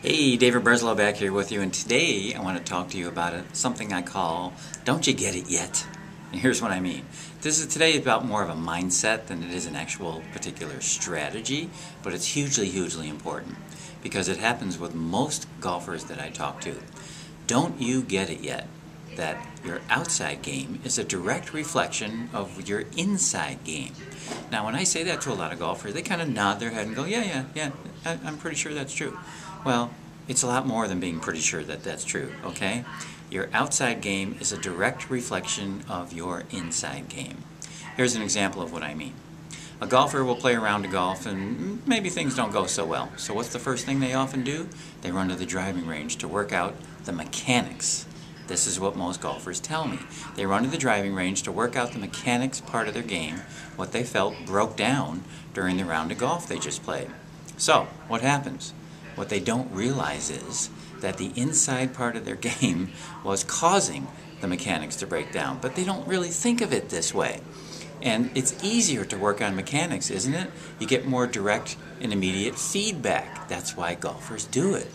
Hey, David Breslow back here with you, and today I want to talk to you about something I call "Don't You Get It Yet?" And here's what I mean. Today is about more of a mindset than it is an actual particular strategy, but it's hugely important because it happens with most golfers that I talk to. Don't you get it yet that your outside game is a direct reflection of your inside game? Now, when I say that to a lot of golfers, they kind of nod their head and go, yeah, I'm pretty sure that's true. Well, it's a lot more than being pretty sure that that's true, okay? Your outside game is a direct reflection of your inside game. Here's an example of what I mean. A golfer will play a round of golf and maybe things don't go so well. So what's the first thing they often do? They run to the driving range to work out the mechanics. This is what most golfers tell me. They run to the driving range to work out the mechanics part of their game, what they felt broke down during the round of golf they just played. So, what happens? What they don't realize is that the inside part of their game was causing the mechanics to break down, but they don't really think of it this way. And it's easier to work on mechanics, isn't it? You get more direct and immediate feedback. That's why golfers do it.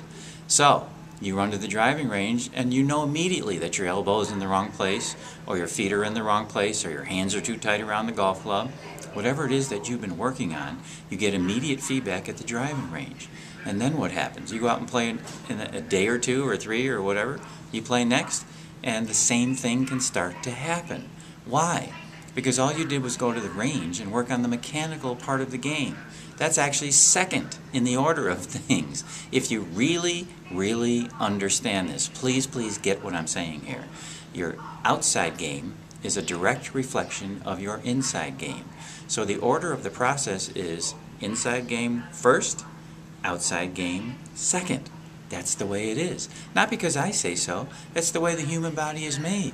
So, you run to the driving range and you know immediately that your elbow is in the wrong place, or your feet are in the wrong place, or your hands are too tight around the golf club. Whatever it is that you've been working on, you get immediate feedback at the driving range. And then what happens? You go out and play in a day or two or three or whatever, you play next, and the same thing can start to happen. Why? Because all you did was go to the range and work on the mechanical part of the game. That's actually second in the order of things. If you really understand this, please get what I'm saying here. Your outside game is a direct reflection of your inside game. So the order of the process is inside game first, outside game second. That's the way it is. Not because I say so, that's the way the human body is made.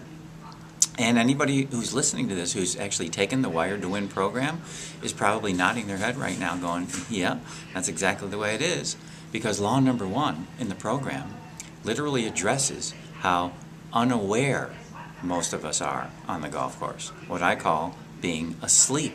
And anybody who's listening to this, who's actually taken the Wired to Win program, is probably nodding their head right now going, yeah, that's exactly the way it is. Because law number 1 in the program literally addresses how unaware most of us are on the golf course. What I call being asleep.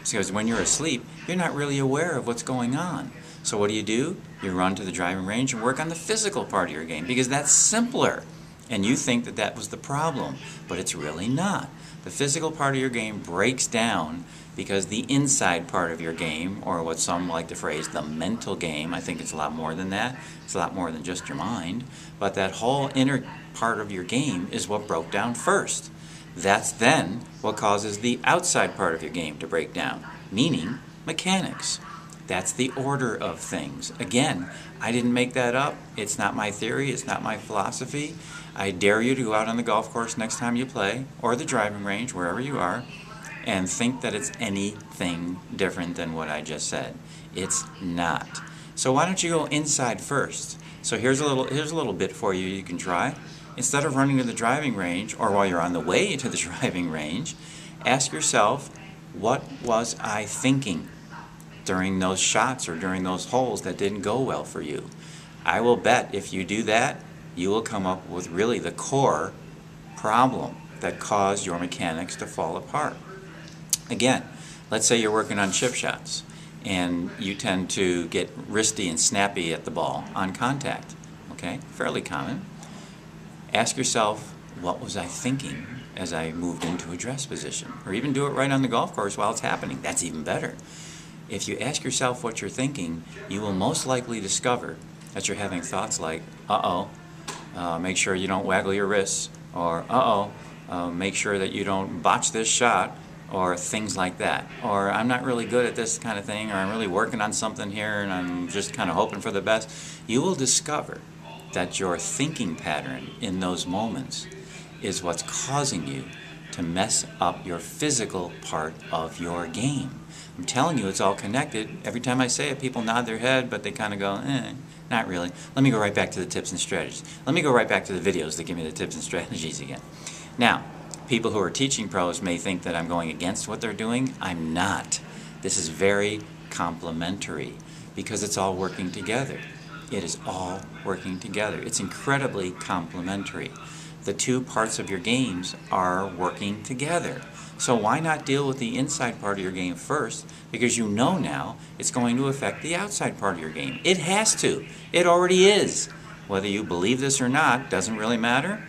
Because when you're asleep, you're not really aware of what's going on. So what do? You run to the driving range and work on the physical part of your game because that's simpler. And you think that that was the problem, but it's really not. The physical part of your game breaks down because the inside part of your game, or what some like to phrase the mental game, I think it's a lot more than that. It's a lot more than just your mind. But that whole inner part of your game is what broke down first. That's then what causes the outside part of your game to break down, meaning mechanics. That's the order of things. Again, I didn't make that up. It's not my theory. It's not my philosophy. I dare you to go out on the golf course next time you play, or the driving range, wherever you are, and think that it's anything different than what I just said. It's not. So why don't you go inside first? So here's a little bit for you you can try. Instead of running to the driving range, or while you're on the way to the driving range, ask yourself, what was I thinking during those shots or during those holes that didn't go well for you? I will bet if you do that, you will come up with really the core problem that caused your mechanics to fall apart. Again, let's say you're working on chip shots and you tend to get wristy and snappy at the ball on contact. Okay, fairly common. Ask yourself, what was I thinking as I moved into a dress position? Or even do it right on the golf course while it's happening. That's even better. If you ask yourself what you're thinking, you will most likely discover that you're having thoughts like, make sure you don't waggle your wrists, or make sure that you don't botch this shot, or things like that. Or I'm not really good at this kind of thing, or I'm really working on something here and I'm just kind of hoping for the best. You will discover that your thinking pattern in those moments is what's causing you to mess up your physical part of your game. I'm telling you, it's all connected. Every time I say it, people nod their head, but they kind of go, not really. Let me go right back to the tips and strategies. Let me go right back to the videos that give me the tips and strategies again. Now, people who are teaching pros may think that I'm going against what they're doing. I'm not. This is very complementary because it's all working together. It is all working together. It's incredibly complementary. The two parts of your games are working together. So why not deal with the inside part of your game first? Because you know now it's going to affect the outside part of your game. It has to. It already is. Whether you believe this or not doesn't really matter,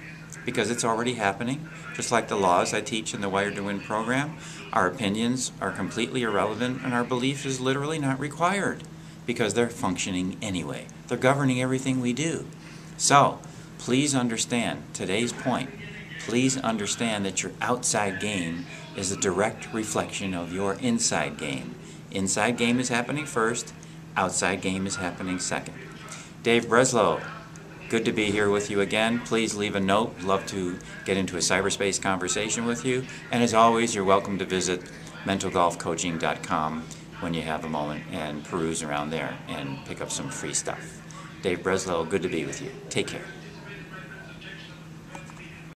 because it's already happening. Just like the laws I teach in the Wired to Win program, our opinions are completely irrelevant and our belief is literally not required, because they're functioning anyway. They're governing everything we do. So, please understand today's point. Please understand that your outside game is a direct reflection of your inside game. Inside game is happening first, outside game is happening second. Dave Breslow, good to be here with you again. Please leave a note. Love to get into a cyberspace conversation with you. And as always, you're welcome to visit mentalgolfcoaching.com when you have a moment and peruse around there and pick up some free stuff. Dave Breslow, good to be with you. Take care.